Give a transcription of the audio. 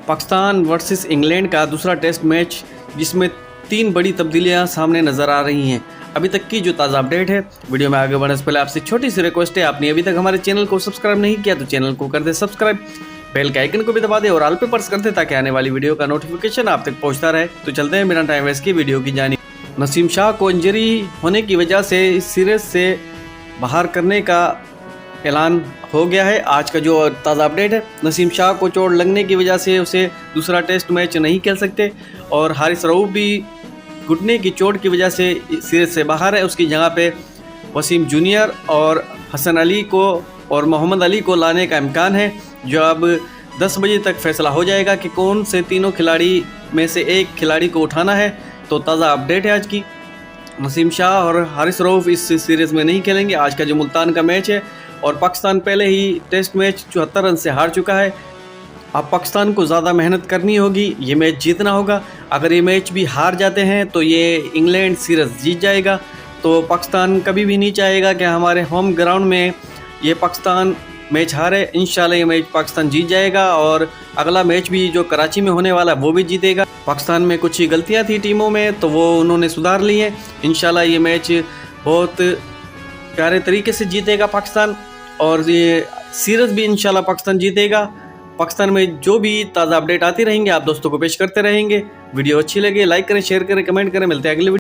Pakistan versus England का दूसरा test match, जिसमें 3 बड़ी तब्दीलियां सामने नज़र आ रही हैं। अभी तक की जो ताज़ा अपडेट है, वीडियो में आगे बढ़ने से पहले आपसे छोटी सी रिक्वेस्ट है, आपने अभी तक हमारे चैनल को सब्सक्राइब नहीं किया तो चैनल को कर दे सब्सक्राइब, बेल के आइकन को भी दबा दे और ऑल पे प्रेस कर दे ताकि आने वाली वीडियो का नोटिफिकेशन आप तक पहुंचता रहे। तो चलते हैं बिना टाइम वेस्ट की वीडियो की जानी। नसीम शाह को इंजरी होने की वजह से इस सीरीज से बाहर करने का ऐलान हो गया है। आज का जो ताज़ा अपडेट है, नसीम शाह को चोट लगने की वजह से उसे दूसरा टेस्ट मैच नहीं खेल सकते और हारिस रऊफ भी घुटने की चोट की वजह से सीरीज से बाहर है। उसकी जगह पे वसीम जूनियर और हसन अली को और मोहम्मद अली को लाने का इम्कान है, जो अब 10 बजे तक फैसला हो जाएगा कि कौन से तीनों खिलाड़ी में से एक खिलाड़ी को उठाना है। तो ताज़ा अपडेट है आज की, नसीम शाह और हारिस रऊफ इस सीरीज़ में नहीं खेलेंगे। आज का जो मुल्तान का मैच है और पाकिस्तान पहले ही टेस्ट मैच 74 रन से हार चुका है। अब पाकिस्तान को ज़्यादा मेहनत करनी होगी, ये मैच जीतना होगा। अगर ये मैच भी हार जाते हैं तो ये इंग्लैंड सीरीज़ जीत जाएगा। तो पाकिस्तान कभी भी नहीं चाहेगा कि हमारे होम ग्राउंड में ये पाकिस्तान मैच हारे। इंशाल्लाह ये मैच पाकिस्तान जीत जाएगा और अगला मैच भी जो कराची में होने वाला है वो भी जीतेगा। पाकिस्तान में कुछ ही गलतियाँ थी टीमों में, तो वो उन्होंने सुधार ली है। इंशाल्लाह ये मैच बहुत प्यारे तरीके से जीतेगा पाकिस्तान और ये सीरीज़ भी इंशाल्लाह पाकिस्तान जीतेगा। पाकिस्तान में जो भी ताज़ा अपडेट आती रहेंगे आप दोस्तों को पेश करते रहेंगे। वीडियो अच्छी लगे लाइक करें, शेयर करें, कमेंट करें। मिलते हैं अगले वीडियो।